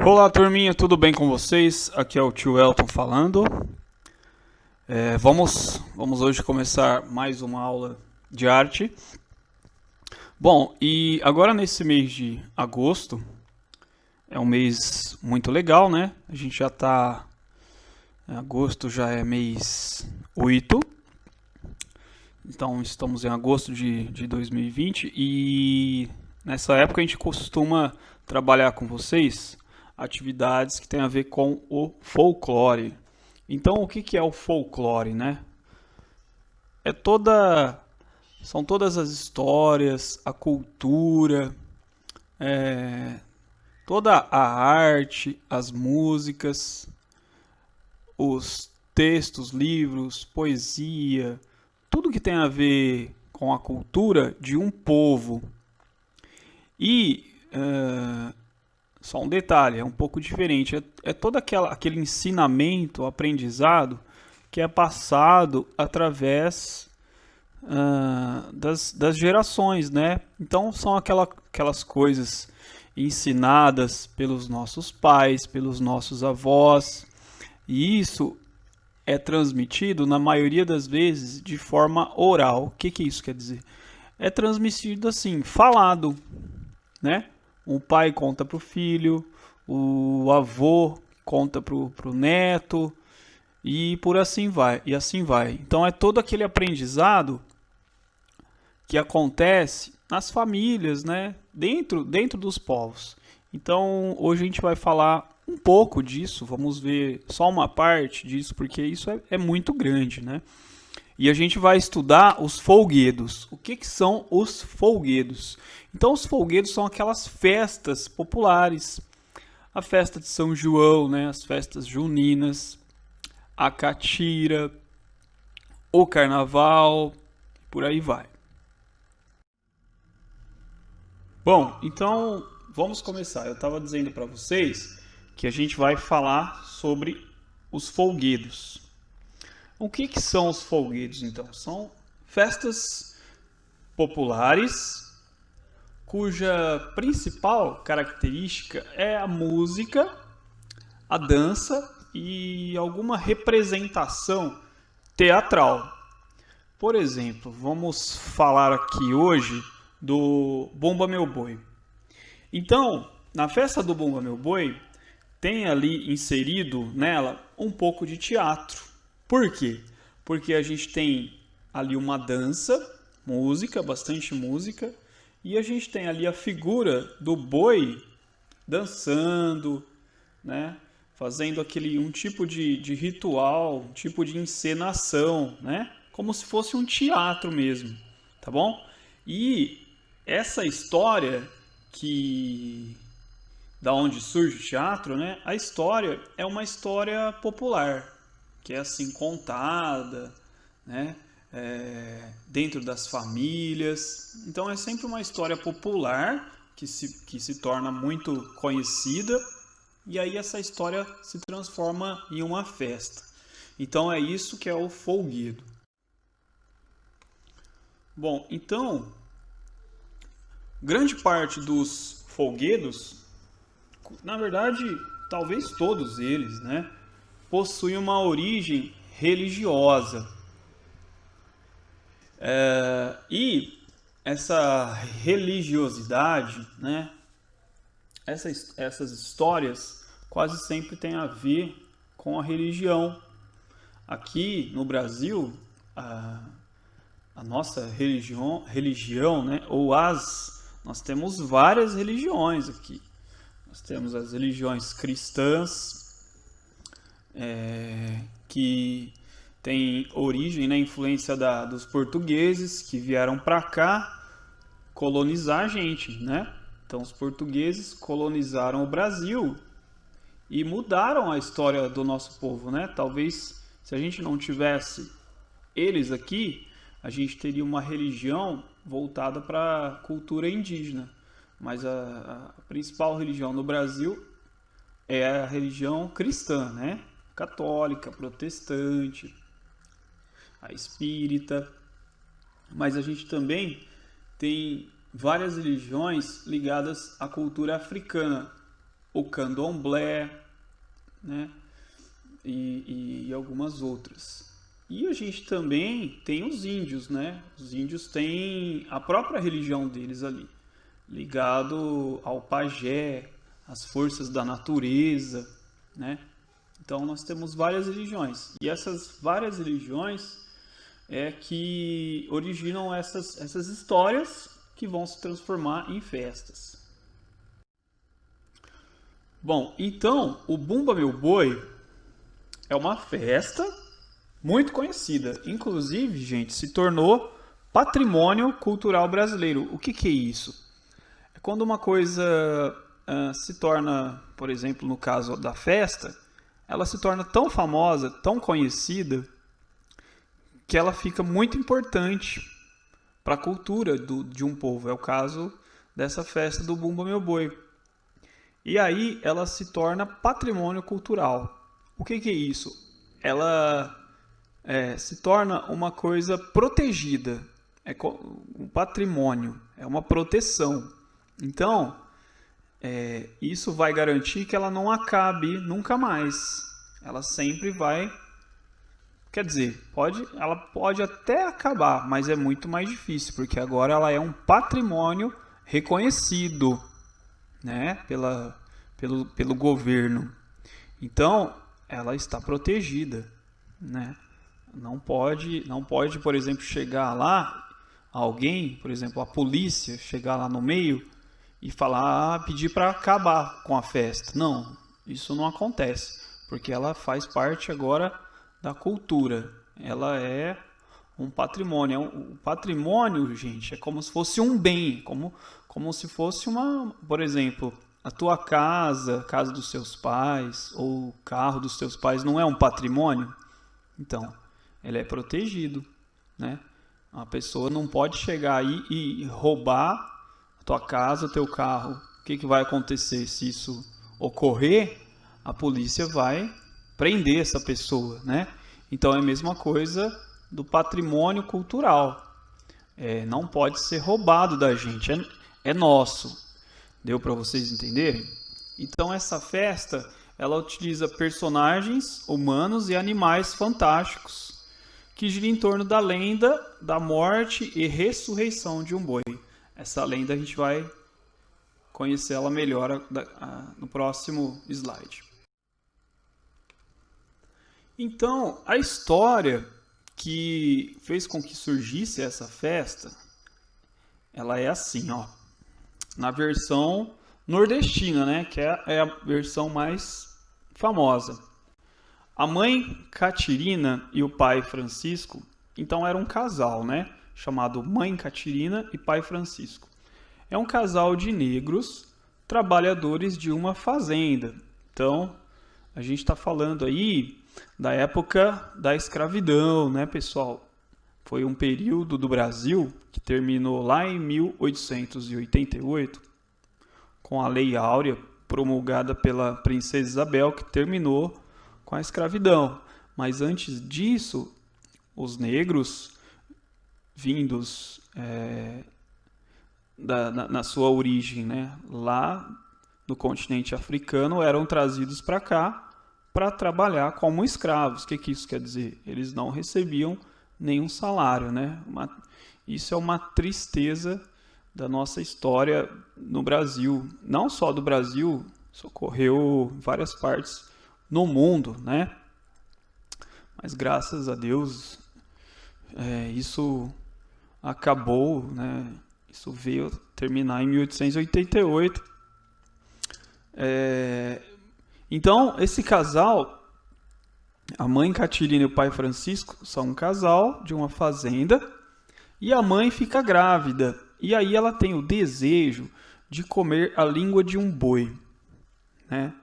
Olá, turminha, tudo bem com vocês? Aqui é o tio Elton falando. Vamos hoje começar mais uma aula de arte. Bom, e agora nesse mês de agosto, é um mês muito legal, né? A gente já tá. Agosto já é mês 8, então estamos em agosto de 2020 e nessa época a gente costuma trabalhar com vocês atividades que têm a ver com o folclore. Então, o que é o folclore, né? É toda, são todas as histórias, a cultura, toda a arte, as músicas, os textos, livros, poesia, tudo que tem a ver com a cultura de um povo. E só um detalhe, é um pouco diferente. É todo aquele ensinamento, aprendizado que é passado através das gerações, né? Então são aquelas coisas ensinadas pelos nossos pais, pelos nossos avós, e isso é transmitido na maioria das vezes de forma oral. O que isso quer dizer? É transmitido assim, falado, né? O pai conta para o filho, o avô conta para o neto e por assim vai, e assim vai. Então é todo aquele aprendizado que acontece nas famílias, né? Dentro dos povos. Então hoje a gente vai falar um pouco disso, vamos ver só uma parte disso, porque isso é muito grande, né? E a gente vai estudar os folguedos. O que são os folguedos? Então, os folguedos são aquelas festas populares. A festa de São João, né? As festas juninas, a catira, o carnaval, por aí vai. Bom, então vamos começar. Eu estava dizendo para vocês que a gente vai falar sobre os folguedos. O que são os folguedos, então? São festas populares cuja principal característica é a música, a dança e alguma representação teatral. Por exemplo, vamos falar aqui hoje do Bumba Meu Boi. Então, na festa do Bumba Meu Boi, tem ali inserido nela um pouco de teatro. Por quê? Porque a gente tem ali uma dança, música, bastante música, e a gente tem ali a figura do boi dançando, né? Fazendo um tipo de ritual, um tipo de encenação, né? Como se fosse um teatro mesmo, tá bom? E essa história da onde surge o teatro, né? A história é uma história popular, que é assim contada, né? Dentro das famílias. Então é sempre uma história popular que se torna muito conhecida e aí essa história se transforma em uma festa. Então é isso que é o folguedo. Bom, então grande parte dos folguedos, na verdade, talvez todos eles, né, possuem uma origem religiosa. E essa religiosidade, né, essas histórias quase sempre têm a ver com a religião. Aqui no Brasil, a nossa religião, né, nós temos várias religiões aqui. Nós temos as religiões cristãs, que tem origem, né, influência dos portugueses que vieram para cá colonizar a gente, né? Então os portugueses colonizaram o Brasil e mudaram a história do nosso povo, né? Talvez se a gente não tivesse eles aqui, a gente teria uma religião voltada para a cultura indígena. Mas a principal religião no Brasil é a religião cristã, né? Católica, protestante, a espírita, mas a gente também tem várias religiões ligadas à cultura africana. o candomblé, né? E algumas outras. E a gente também tem os índios, né? Os índios têm a própria religião deles ali, ligado ao pajé, às forças da natureza, né? Então nós temos várias religiões. E essas várias religiões é que originam essas histórias que vão se transformar em festas. Bom, então o Bumba Meu Boi é uma festa muito conhecida. Inclusive, gente, se tornou patrimônio cultural brasileiro. O que é isso? É quando uma coisa se torna, por exemplo, no caso da festa, ela se torna tão famosa, tão conhecida, que ela fica muito importante para a cultura de um povo. É o caso dessa festa do Bumba Meu Boi. E aí ela se torna patrimônio cultural. O que é isso? Ela se torna uma coisa protegida. É um patrimônio, é uma proteção. Então, isso vai garantir que ela não acabe nunca mais. Ela sempre vai... Quer dizer, ela pode até acabar, mas é muito mais difícil, porque agora ela é um patrimônio reconhecido, né, pelo governo. Então, ela está protegida, né? Não pode, por exemplo, chegar lá alguém, por exemplo, a polícia, chegar lá no meio e falar, pedir para acabar com a festa. Não, isso não acontece, porque ela faz parte agora da cultura. Ela é um patrimônio. O patrimônio, gente, é como se fosse um bem, como se fosse por exemplo, a tua casa, a casa dos seus pais, ou o carro dos teus pais, não é um patrimônio? Então, ele é protegido, né? A pessoa não pode chegar aí e roubar a tua casa, o teu carro. O que vai acontecer se isso ocorrer? A polícia vai prender essa pessoa, né? Então é a mesma coisa do patrimônio cultural. Não pode ser roubado da gente, é nosso. Deu para vocês entenderem? Então essa festa, ela utiliza personagens humanos e animais fantásticos que giram em torno da lenda da morte e ressurreição de um boi. Essa lenda a gente vai conhecer ela melhor no próximo slide. Então, a história que fez com que surgisse essa festa, ela é assim, ó, na versão nordestina, né, que é a versão mais famosa. A mãe Catirina e o pai Francisco, então era um casal, né, chamado Mãe Catirina e Pai Francisco. É um casal de negros trabalhadores de uma fazenda. Então, a gente está falando aí da época da escravidão, né, pessoal? Foi um período do Brasil que terminou lá em 1888, com a Lei Áurea, promulgada pela Princesa Isabel, que terminou com a escravidão. Mas antes disso, os negros, vindos na sua origem, né, lá no continente africano, eram trazidos para cá para trabalhar como escravos. O que isso quer dizer? Eles não recebiam nenhum salário, né? Isso é uma tristeza da nossa história no Brasil. Não só do Brasil, isso ocorreu em várias partes no mundo, né? Mas graças a Deus, isso acabou, né? Isso veio terminar em 1888. Então, esse casal, a mãe Catirina e o pai Francisco, são um casal de uma fazenda, e a mãe fica grávida. E aí ela tem o desejo de comer a língua de um boi, né?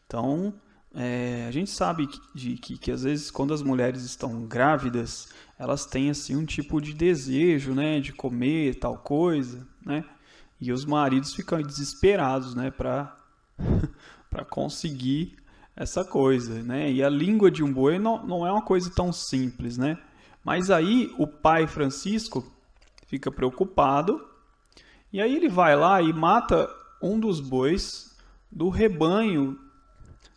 Então, a gente sabe que às vezes quando as mulheres estão grávidas, elas têm assim um tipo de desejo, né, de comer tal coisa, né? E os maridos ficam desesperados, né, para conseguir essa coisa, né? E a língua de um boi não é uma coisa tão simples, né? Mas aí o pai Francisco fica preocupado, e aí ele vai lá e mata um dos bois do rebanho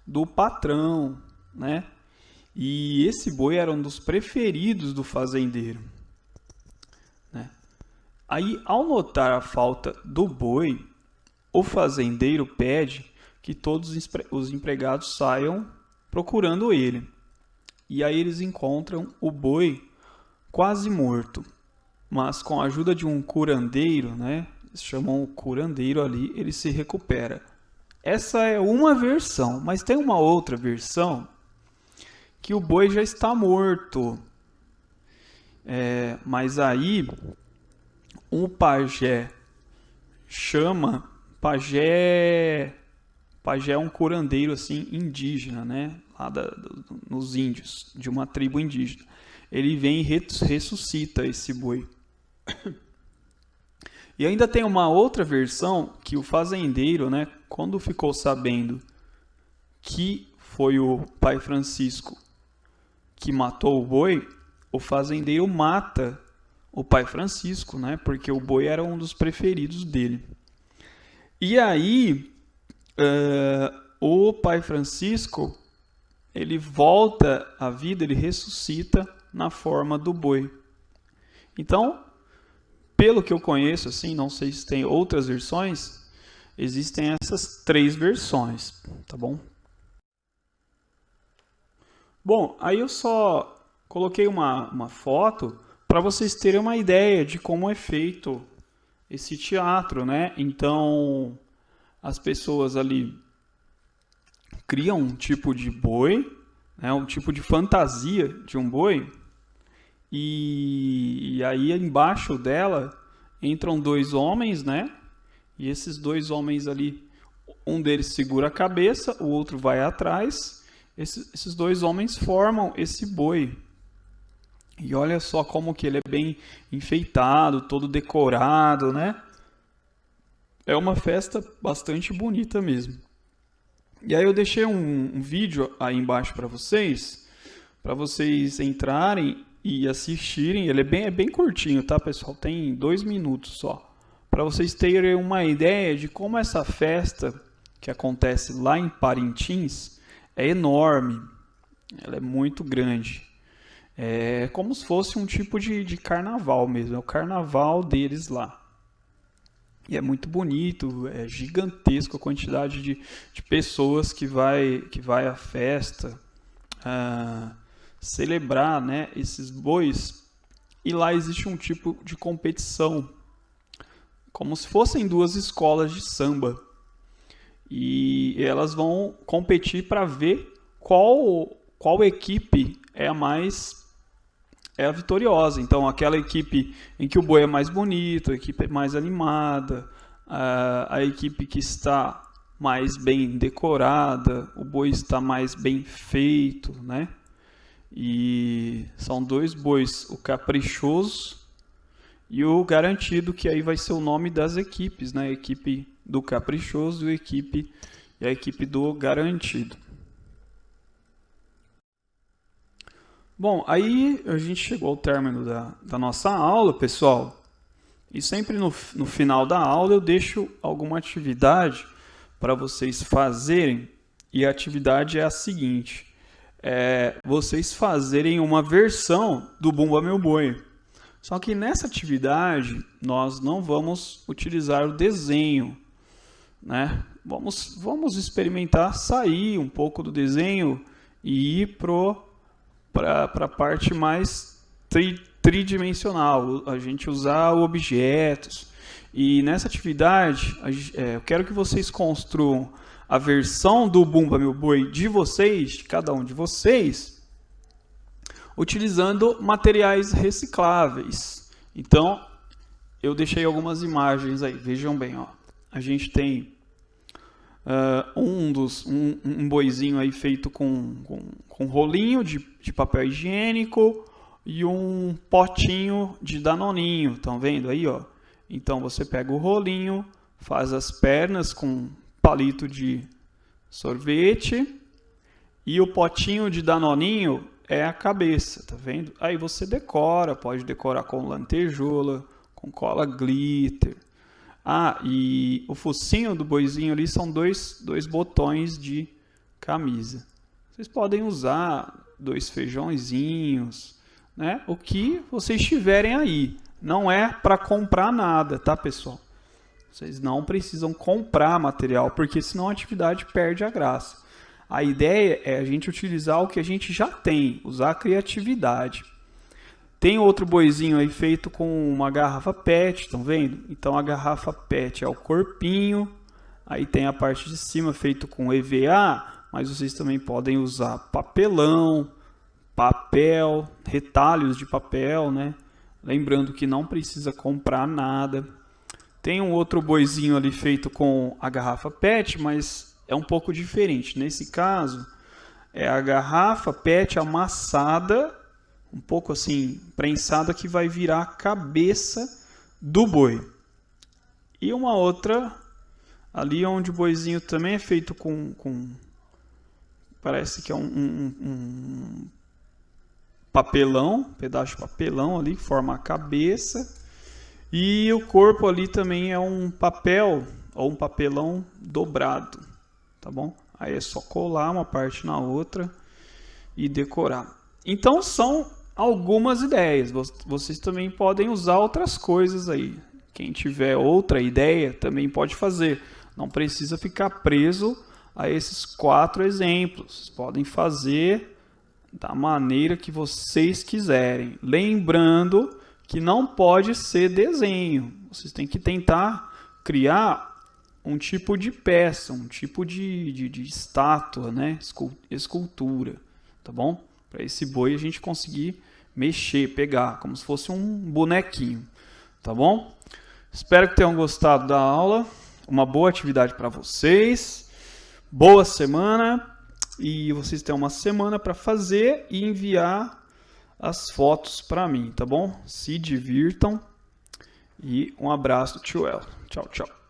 do patrão, né? E esse boi era um dos preferidos do fazendeiro, né? Aí, ao notar a falta do boi, o fazendeiro pede que todos os empregados saiam procurando ele. E aí eles encontram o boi quase morto, mas com a ajuda de um curandeiro, né? Eles chamam o curandeiro ali, ele se recupera. Essa é uma versão, mas tem uma outra versão que o boi já está morto. Mas aí o pajé chama... Pajé é um curandeiro assim, indígena, né? Lá nos índios, de uma tribo indígena. Ele vem e ressuscita esse boi. E ainda tem uma outra versão que o fazendeiro, né, quando ficou sabendo que foi o pai Francisco que matou o boi, o fazendeiro mata o pai Francisco, né, porque o boi era um dos preferidos dele. E aí, o pai Francisco, ele volta à vida, ele ressuscita na forma do boi. Então, pelo que eu conheço, assim, não sei se tem outras versões, existem essas 3 versões, tá bom? Bom, aí eu só coloquei uma foto para vocês terem uma ideia de como é feito esse teatro, né? Então, as pessoas ali criam um tipo de boi, né? Um tipo de fantasia de um boi, e aí embaixo dela entram 2 homens, né? E esses 2 homens ali, um deles segura a cabeça, o outro vai atrás. Esses 2 homens formam esse boi. E olha só como que ele é bem enfeitado, todo decorado, né? É uma festa bastante bonita mesmo. E aí eu deixei um vídeo aí embaixo para vocês entrarem e assistirem. Ele é bem curtinho, tá, pessoal? Tem 2 minutos só. Para vocês terem uma ideia de como essa festa que acontece lá em Parintins é enorme. Ela é muito grande. É como se fosse um tipo de carnaval mesmo. É o carnaval deles lá. E é muito bonito, é gigantesco a quantidade de pessoas que vai à festa celebrar, né, esses bois. E lá existe um tipo de competição, como se fossem 2 escolas de samba. E elas vão competir para ver qual equipe é a vitoriosa. Então, aquela equipe em que o boi é mais bonito, a equipe é mais animada, a equipe que está mais bem decorada, o boi está mais bem feito, né? E são 2 bois, o caprichoso e o garantido, que aí vai ser o nome das equipes, né? A equipe do caprichoso e a equipe do garantido. Bom, aí a gente chegou ao término da nossa aula, pessoal. E sempre no final da aula eu deixo alguma atividade para vocês fazerem. E a atividade é a seguinte: vocês fazerem uma versão do Bumba Meu Boi. Só que nessa atividade nós não vamos utilizar o desenho, né? Vamos experimentar sair um pouco do desenho e ir para a parte mais tridimensional, a gente usar objetos. E nessa atividade, eu quero que vocês construam a versão do Bumba Meu Boi de vocês, de cada um de vocês, utilizando materiais recicláveis. Então, eu deixei algumas imagens aí, vejam bem, ó. A gente tem um boizinho aí feito com rolinho de papel higiênico e um potinho de danoninho, estão vendo aí, ó? Então você pega o rolinho, faz as pernas com palito de sorvete e o potinho de danoninho é a cabeça, tá vendo? Aí você decora, pode decorar com lantejoula, com cola glitter, Ah, e o focinho do boizinho ali são dois botões de camisa. Vocês podem usar 2 feijõezinhos, né? O que vocês tiverem aí. Não é para comprar nada, tá, pessoal? Vocês não precisam comprar material, porque senão a atividade perde a graça. A ideia é a gente utilizar o que a gente já tem, usar a criatividade. Tem outro boizinho aí feito com uma garrafa PET, estão vendo? Então a garrafa PET é o corpinho, aí tem a parte de cima feito com EVA, mas vocês também podem usar papelão, papel, retalhos de papel, né? Lembrando que não precisa comprar nada. Tem um outro boizinho ali feito com a garrafa PET, mas é um pouco diferente. Nesse caso, é a garrafa PET amassada, um pouco assim, prensada, que vai virar a cabeça do boi. E uma outra, ali onde o boizinho também é feito com parece que é um papelão, um pedaço de papelão ali, que forma a cabeça. E o corpo ali também é um papel ou um papelão dobrado, tá bom? Aí é só colar uma parte na outra e decorar. Então são algumas ideias. Vocês também podem usar outras coisas aí. Quem tiver outra ideia também pode fazer. Não precisa ficar preso a esses 4 exemplos. Vocês podem fazer da maneira que vocês quiserem. Lembrando que não pode ser desenho. Vocês têm que tentar criar um tipo de peça, um tipo de estátua, né? Escultura, tá bom? Para esse boi a gente conseguir mexer, pegar, como se fosse um bonequinho, tá bom? Espero que tenham gostado da aula. Uma boa atividade para vocês. Boa semana. E vocês têm uma semana para fazer e enviar as fotos para mim, tá bom? Se divirtam e um abraço do tio El. Tchau, tchau.